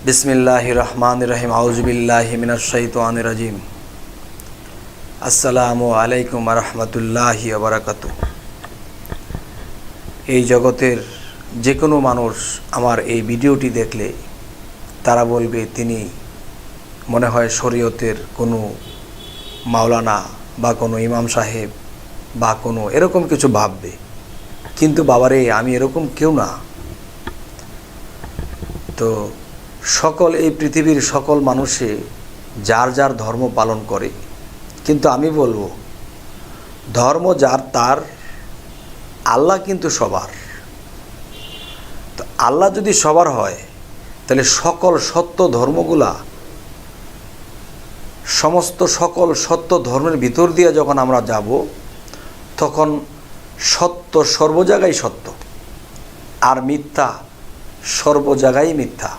বিসমিল্লাহির রহমানির রহিম। আউযু বিল্লাহি মিনাশ শাইতানির রাজিম। আসসালামু আলাইকুম ওয়া রাহমাতুল্লাহি ওয়া বারাকাতুহু। এই জগতের যে কোনো মানুষ আমার এই ভিডিওটি দেখলে তারা বলবে তিনি মনে হয় শরীয়তের কোনো মাওলানা বা কোনো ইমাম সাহেব বা কোনো এরকম কিছু ভাববে। কিন্তু বাবারে, আমি এরকম কেউ না। তো সকল এই পৃথিবীর সকল মানুষে যার যার ধর্ম পালন করে, কিন্তু আমি বলবো ধর্ম যার তার, আল্লাহ কিন্তু সবার। তো আল্লাহ যদি সবার হয় তাহলে সকল সত্য ধর্মগুলা, সকল সত্য ধর্মের ভিতর দিয়ে যখন আমরা যাব, তখন সত্য সর্ব জায়গায় সত্য আর মিথ্যা সর্ব জায়গায় মিথ্যা।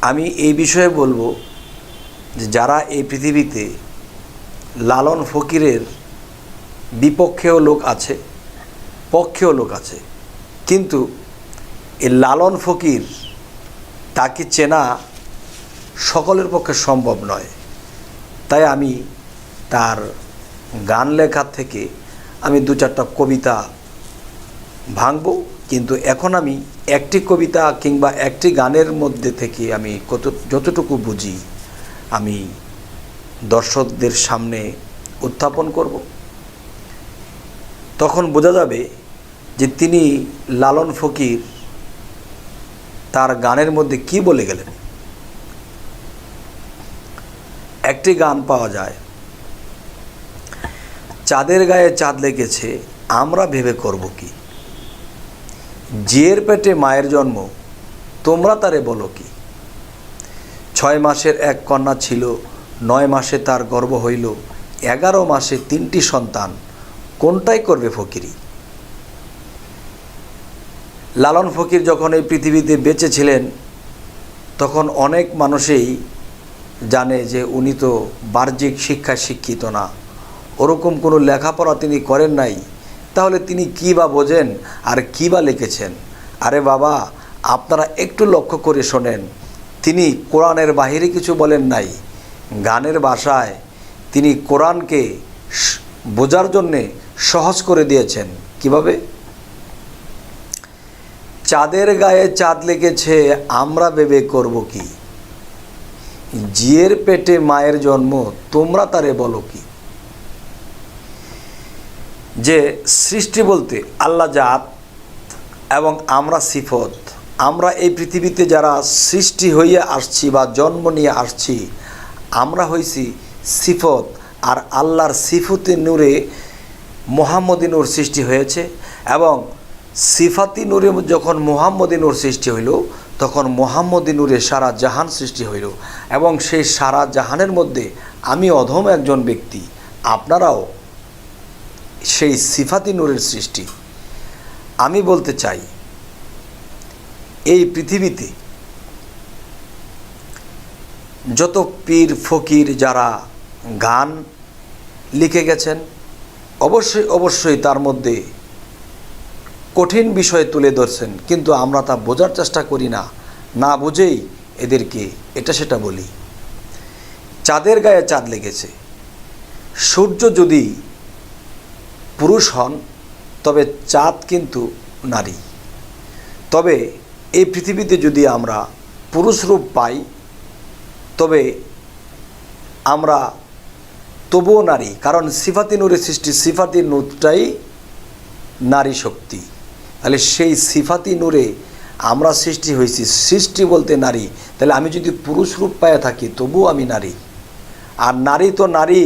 আমি এই বিষয়ে বলবো যে যারা এই পৃথিবীতে লালন ফকিরের বিপক্ষেও লোক আছে, পক্ষেও লোক আছে, কিন্তু এই লালন ফকির তাকে চেনা সকলের পক্ষে সম্ভব নয়। তাই আমি তার গান লেখার থেকে আমি দু চারটা কবিতা ভাঙব। কিন্তু এখন আমি একটি কবিতা কিংবা একটি গানের মধ্যে থেকে আমি যতটুকু বুঝি আমি দর্শকদের সামনে উত্থাপন করব। তখন বোঝা যাবে যে তিনি লালন ফকির তার গানের মধ্যে কি বলে গেলেন। একটি গান পাওয়া যায়, চাঁদের গায়ে চাঁদ লেগেছে আমরা ভেবে করব কি, জিয়ের পেটে মায়ের জন্ম তোমরা তারে বলো কি, 6 মাসের এক কন্যা ছিল, 9 মাসে তার গর্ভ হইল, 11 মাসে 3টি সন্তান, কোনটাই করবে ফকিরি। লালন ফকির যখন এই পৃথিবীতে বেঁচে ছিলেন তখন অনেক মানুষই জানে যে উনি তো বাহ্যিক শিক্ষায় শিক্ষিত না, ওরকম কোনো লেখাপড়া তিনি করেন নাই। তাহলে তিনি কী বা বোঝেন আর কী বা লিখেছেন? আরে বাবা, আপনারা একটু লক্ষ্য করে শোনেন, তিনি কোরআনের বাহিরে কিছু বলেন নাই। গানের ভাষায় তিনি কোরআনকে বোঝার জন্যে সহজ করে দিয়েছেন। কিভাবে? চাঁদের গায়ে চাঁদ লেগেছে আমরা ভেবে করব কি, জিয়ের পেটে মায়ের জন্ম তোমরা তারে বলো কি। যে সৃষ্টি বলতে আল্লাহ জাত এবং আমরা সিফত, আমরা এই পৃথিবীতে যারা সৃষ্টি হয়ে আসছি বা জন্ম নিয়ে আসছি, আমরা হইছি সিফত। আর আল্লাহর সিফতি নূরে মুহাম্মদী নূর সৃষ্টি হয়েছে, এবং সিফাতি নূরে যখন মুহাম্মদী নূর সৃষ্টি হইল তখন মুহাম্মদী নূরে সারা জাহান সৃষ্টি হইল। এবং সেই সারা জাহানের মধ্যে আমি অধম একজন ব্যক্তি, আপনারাও সেই সিফাতি নূরের সৃষ্টি। আমি বলতে চাই, এই পৃথিবীতে যত পীর ফকির যারা গান লিখে গেছেন, অবশ্যই তার মধ্যে কঠিন বিষয় তুলে ধরছেন, কিন্তু আমরা তা বোঝার চেষ্টা করি না, না বুঝেই এদেরকে এটা সেটা বলি। চাঁদের গায়ে চাঁদ লেগেছে, সূর্য যদি পুরুষ হন তবে চাঁদ কিন্তু নারী। তবে এই পৃথিবীতে যদি আমরা পুরুষ রূপ পাই তবে আমরা তবুও নারী, কারণ সিফাতি নূরের সৃষ্টি, সিফাতি নূরটাই নারী শক্তি। তাহলে সেই সিফাতি নূরে আমরা সৃষ্টি হয়েছি, সৃষ্টি বলতে নারী। তাহলে আমি যদি পুরুষ রূপ পায়ে থাকি তবুও আমি নারী। আর নারী তো নারী,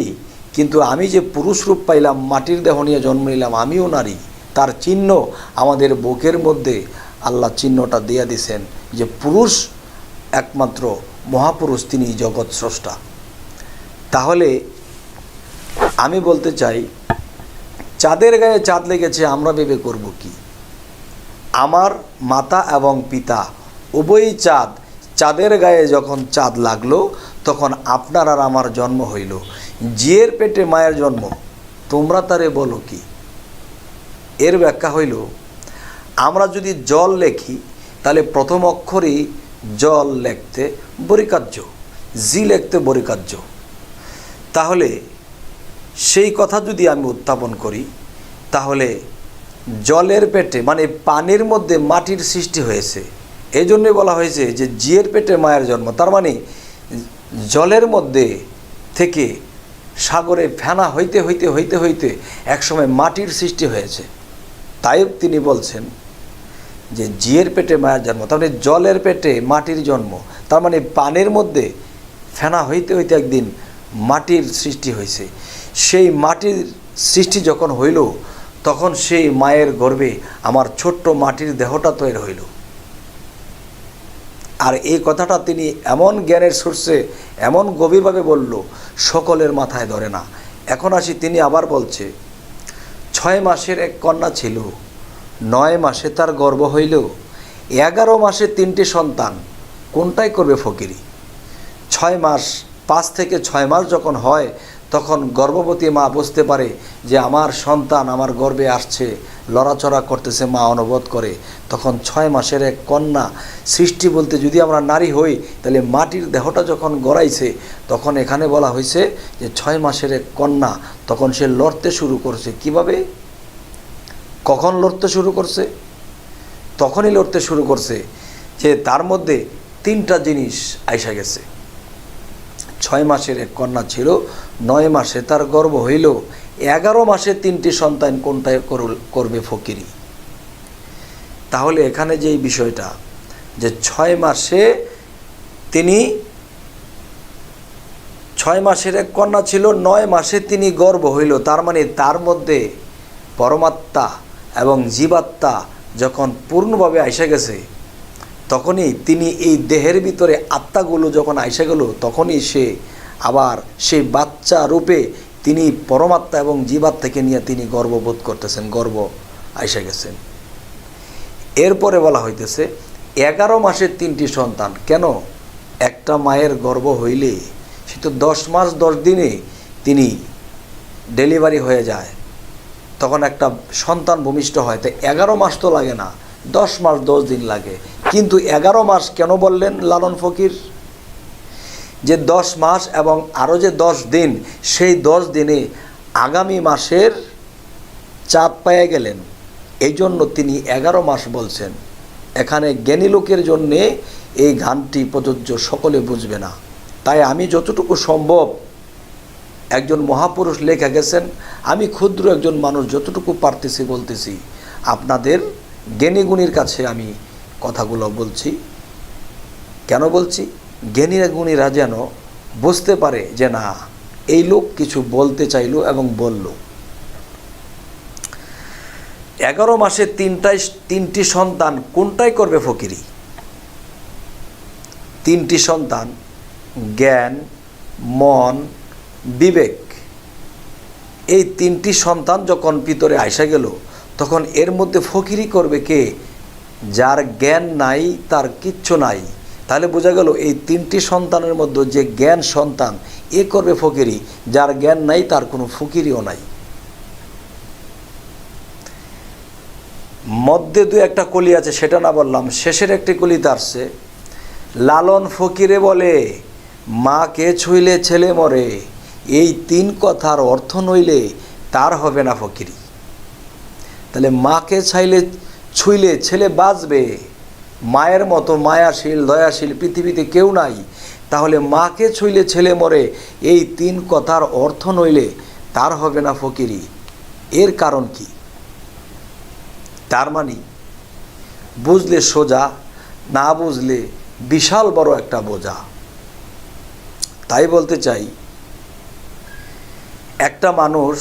কিন্তু আমি যে পুরুষ রূপ পাইলাম, মাটির দেহ নিয়ে জন্ম নিলাম, আমিও নারী। তার চিহ্ন আমাদের বুকের মধ্যে আল্লাহ চিহ্নটা দিয়ে দিয়েছেন যে পুরুষ একমাত্র মহাপুরুষ, তিনি জগৎ স্রষ্টা। তাহলে আমি বলতে চাই, চাঁদের গায়ে চাঁদ লেগেছে আমরা ভেবে করব কি। আমার মাতা এবং পিতা উভয়ই চাঁদ, চাঁদের গায়ে যখন চাঁদ লাগলো তখন আপনার আর আমার জন্ম হইল, জিয়ের পেটে মায়ের জন্ম তোমরা তারে বলো কি। এর ব্যাখ্যা হইল, আমরা যদি জল লেখি তাহলে প্রথম অক্ষরই জল লিখতে বরিকার্য, জি লিখতে বরিকার্য। তাহলে সেই কথা যদি আমি উত্থাপন করি, তাহলে জলের পেটে মানে পানির মধ্যে মাটির সৃষ্টি হয়েছে, এই জন্যই বলা হয়েছে যে জিয়ের পেটে মায়ের জন্ম। তার মানে জলের মধ্যে থেকে সাগরে ফেনা হইতে হইতে হইতে হইতে একসময় মাটির সৃষ্টি হয়েছে। তাই তিনি বলছেন যে জিয়ের পেটে মায়ের জন্ম, তার মানে জলের পেটে মাটির জন্ম। তার মানে পানির মধ্যে ফেনা হইতে হইতে একদিন মাটির সৃষ্টি হয়েছে। সেই মাটির সৃষ্টি যখন হইল, তখন সেই মায়ের গর্ভে আমার ছোট্ট মাটির দেহটা তৈরি হইল। আর এই কথাটা তিনি এমন জ্ঞানের সোর্সে এমন গভীরভাবে বলল, সকলের মাথায় ধরে না। এখন আসি, তিনি আবার বলছে 6 মাসের এক কন্যা ছিল, 9 মাসে তার গর্ভ হইল, 11 মাসে 3টি সন্তান, কোনটাই করবে ফকিরি? 6 মাস, 5 থেকে 6 মাস যখন হয়, তখন গর্ভবতী মা বুঝতে পারে যে আমার সন্তান আমার গর্ভে আসছে, লড়াচড়া করতেছে, মা অনুভব করে। তখন 6 মাসের এক কন্যা সৃষ্টি বলতে যদি আমরা নারী হই, তাহলে মাটির দেহটা যখন গড়াইছে, তখন এখানে বলা হয়েছে যে 6 মাসের এক কন্যা, তখন সে লড়তে শুরু করছে। কিভাবে, কখন লড়তে শুরু করছে? তখনই লড়তে শুরু করছে যে তার মধ্যে 3টা জিনিস আইসা গেছে। 6 মাসের এক কন্যা ছিল, 9 মাসে তার গর্ভ হইল, 11 মাসে 3টি সন্তান, কোনটাই করবে ফকিরি? তাহলে এখানে যেই বিষয়টা যে 6 মাসে তিনি 6 মাসের এক কন্যা ছিল, 9 মাসে তিনি গর্ভ হইল, তার মানে তার মধ্যে পরমাত্মা এবং জীবাত্মা যখন পূর্ণভাবে আইসা গেছে, তখনই তিনি এই দেহের ভিতরে আত্মাগুলো যখন আইসা গেল, তখনই সে আবার সেই বাচ্চা রূপে তিনি পরমাত্মা এবং জীবাত্মাকে নিয়ে তিনি গর্ববোধ করতেছেন, গর্ব আইসা গেছেন। এরপরে বলা হইতেছে 11 মাসের 3টি সন্তান। কেন? একটা মায়ের গর্ভ হইলে সে তো 10 মাস 10 দিনে তিনি ডেলিভারি হয়ে যায়, তখন একটা সন্তান ভূমিষ্ঠ হয়। তো 11 মাস তো লাগে না, 10 মাস 10 দিন লাগে। কিন্তু 11 মাস কেন বললেন লালন ফকির? যে 10 মাস এবং আরও যে 10 দিন, সেই 10 দিনে আগামী মাসের চাঁদ পেয়ে গেলেন, এই জন্য তিনি 11 মাস বলছেন। এখানে জ্ঞানী লোকের জন্যে এই গানটি প্রযোজ্য, সকলে বুঝবে না। তাই আমি যতটুকু সম্ভব, একজন মহাপুরুষ লেখা গেছেন, আমি ক্ষুদ্র একজন মানুষ যতটুকু পারতেছি বলতেছি। আপনাদের জ্ঞানী গুণীর কাছে আমি কথাগুলো বলছি। কেন বলছি? জ্ঞানী গুণীরা যেন বুঝতে পারে যে না, এই লোক কিছু বলতে চাইল এবং বলল। 11 মাসে 3টি সন্তান, কোনটাই করবে ফকিরি? 3টি সন্তান, জ্ঞান, মন, বিবেক, এই 3টি সন্তান যখন ভিতরে আইসা গেল, তখন এর মধ্যে ফকিরি করবে কে? যার জ্ঞান নাই, তার কিচ্ছু নাই। তাহলে বোঝা গেল এই 3টি সন্তানের মধ্যে যে জ্ঞান সন্তান, এ করবে ফকিরি। যার জ্ঞান নাই, তার কোনো ফকিরিও নাই। মধ্যে 2-1টা কলি আছে, সেটা না বললাম। শেষের একটি কলিতে আসছে, লালন ফকিরে বলে মাকে ছুঁইলে ছেলে মরে, এই 3 কথার অর্থ নইলে তার হবে না ফকিরি। তাহলে মাকে ছুঁইলে ছেলে বাঁচবে, মায়ের মতো মায়াশীল দয়াশীল পৃথিবীতে কেউ নাই। তাহলে মাকে ছুঁইলে ছেলে মরে, এই 3 কথার অর্থ নইলে তার হবে না ফকিরি। এর কারণ কি? তার মানে বুঝলে সোজা, না বুঝলে বিশাল বড় একটা বোঝা। তাই বলতে চাই, একটা মানুষ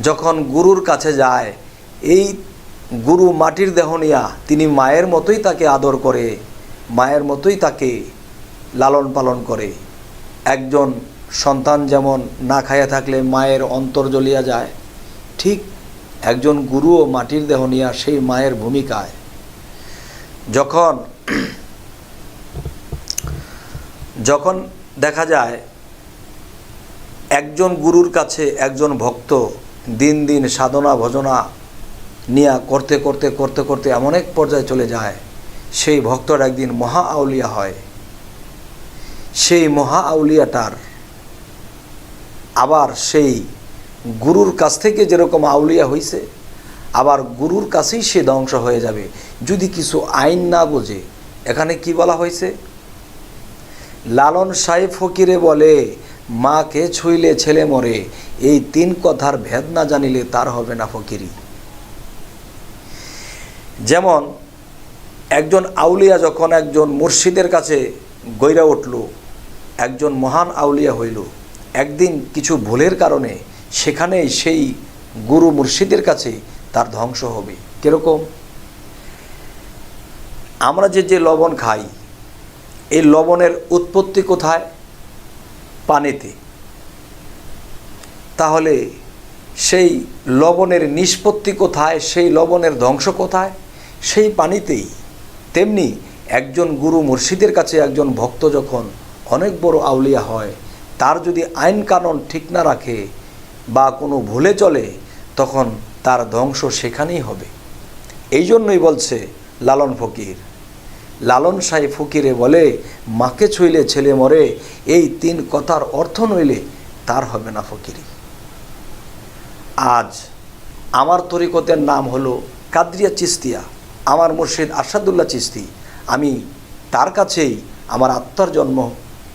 যখন গুরুর কাছে যায়, এই গুরু মাটির দেহ নিয়া, তিনি মায়ের মতোই তাকে আদর করে, মায়ের মতোই তাকে লালন পালন করে। একজন সন্তান যেমন না খাইয়া থাকলে মায়ের অন্তর জ্বলিয়া যায়, ঠিক একজন গুরুও মাটির দেহ নিয়া সেই মায়ের ভূমিকায়। যখন দেখা যায় একজন গুরুর কাছে একজন ভক্ত দিন দিন সাধনা ভজনা নিয়া করতে করতে করতে করতে এমন এক পর্যায়ে চলে যায়, সেই ভক্তর একদিন মহা আউলিয়া হয়। সেই মহা আউলিয়াটার আবার সেই গুরুর কাছ থেকে যেরকম আউলিয়া হয়েছে, আবার গুরুর কাছেই সে ধ্বংস হয়ে যাবে যদি কিছু আইন না বোঝে। এখানে কি বলা হয়েছে? লালন সাহেব ফকিরে বলে, মাকে ছুঁইলে ছেলে মরে, এই 3 কথার ভেদ না জানিলে তার হবে না ফকিরি। যেমন একজন আউলিয়া যখন একজন মুর্শিদের কাছে গইরা উঠল, একজন মহান আউলিয়া হইল, একদিন কিছু ভুলের কারণে সেখানেই সেই গুরু মুর্শিদের কাছে তার ধ্বংস হবে। কিরকম? আমরা যে লবণ খাই, এই লবণের উৎপত্তি কোথায়? পানিতে। তাহলে সেই লবণের নিষ্পত্তি কোথায়? সেই লবণের ধ্বংস কোথায়? সেই পানিতেই। তেমনি একজন গুরু মুর্শিদের কাছে একজন ভক্ত যখন অনেক বড় আউলিয়া হয়, তার যদি আইন কানুন ঠিক না রাখে বা কোনো ভুলে চলে, তখন তার ধ্বংস সেখানেই হবে। এই জন্যই বলছে লালন ফকির, লালন সাহেব ফকিরে বলে, মাকে ছুঁইলে ছেলে মরে, এই 3 কথার অর্থ নইলে তার হবে না ফকিরি। আজ আমার তরিকতের নাম হলো কাদরিয়া চিস্তিয়া, আমার মুর্শিদ আরশাদুল্লাহ চিস্তি। আমি তার কাছেই আমার আত্মার জন্ম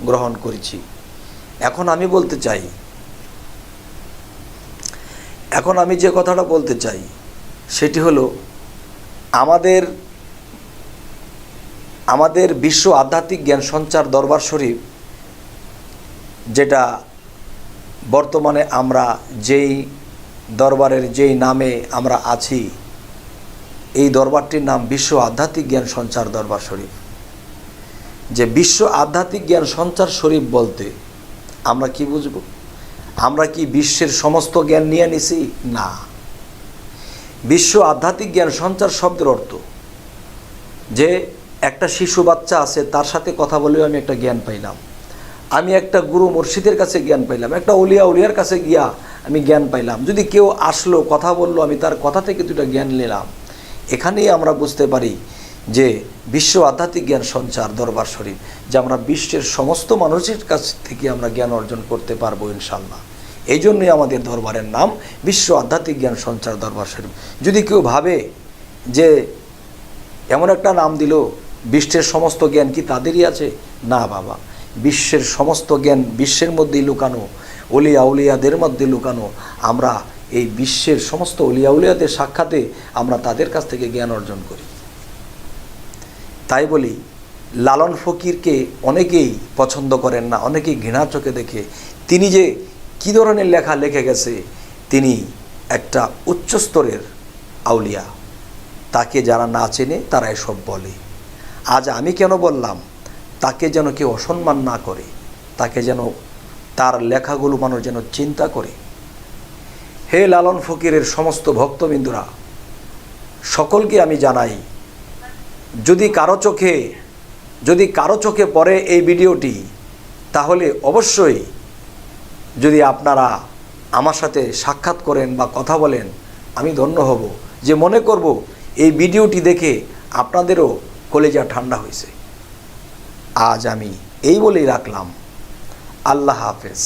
গ্রহণ করেছি। এখন আমি যে কথাটা বলতে চাই সেটি হলো, আমাদের বিশ্ব আধ্যাত্মিক জ্ঞান সঞ্চার দরবার শরীফ, যেটা বর্তমানে আমরা যেই দরবারের যেই নামে আমরা আছি, এই দরবারটির নাম বিশ্ব আধ্যাত্মিক জ্ঞান সঞ্চার দরবার শরীফ। যে বিশ্ব আধ্যাত্মিক জ্ঞান সঞ্চার শরীফ বলতে আমরা কি বুঝব? আমরা কি বিশ্বের সমস্ত জ্ঞান নিয়ে নিছি? না। বিশ্ব আধ্যাত্মিক জ্ঞান সঞ্চার শব্দের অর্থ যে একটা শিশু বাচ্চা আছে, তার সাথে কথা বলেও আমি একটা জ্ঞান পাইলাম, আমি একটা গুরু মুর্শিদের কাছে জ্ঞান পাইলাম, একটা উলিয়ার কাছে গিয়া আমি জ্ঞান পাইলাম, যদি কেউ আসলো কথা বললো, আমি তার কথা থেকে 2টা জ্ঞান নিলাম। এখানেই আমরা বুঝতে পারি যে বিশ্ব আধ্যাত্মিক জ্ঞান সঞ্চার দরবার শরীফ, যে আমরা বিশ্বের সমস্ত মানুষের কাছ থেকে আমরা জ্ঞান অর্জন করতে পারবো ইনশাল্লাহ। এই জন্যই আমাদের দরবারের নাম বিশ্ব আধ্যাত্মিক জ্ঞান সঞ্চার দরবার শরীফ। যদি কেউ ভাবে যে এমন একটা নাম দিল, বিশ্বের সমস্ত জ্ঞান কি তাদেরই আছে? না বাবা, বিশ্বের সমস্ত জ্ঞান বিশ্বের মধ্যেই লুকানো, উলিয়াদের মধ্যে লুকানো। আমরা এই বিশ্বের সমস্ত উলিয়াদের সাক্ষাতে আমরা তাদের কাছ থেকে জ্ঞান অর্জন করি। তাই বলি, লালন ফকিরকে অনেকেই পছন্দ করেন না, অনেকেই ঘৃণার চোখে দেখে। তিনি যে কী ধরনের লেখা লিখে গেছে, তিনি একটা উচ্চ স্তরের আউলিয়া। তাকে যারা না চেনে তারা এসব বলে। আজ আমি কেন বললাম, তাকে যেন কেউ অসম্মান না করে, তাকে যেন তার লেখাগুলো মানুষ যেন চিন্তা করে। হে লালন ফকিরের সমস্ত ভক্তবৃন্দরা, সকলকে আমি জানাই, যদি কারো চোখে পড়ে এই ভিডিওটি, তাহলে অবশ্যই যদি আপনারা আমার সাথে সাক্ষাৎ করেন বা কথা বলেন, আমি ধন্য হব, যে মনে করব এই ভিডিওটি দেখে আপনাদেরও কলেজা ঠান্ডা হয়েছে। আজ আমি এই বলেই রাখলাম। আল্লাহ হাফেজ।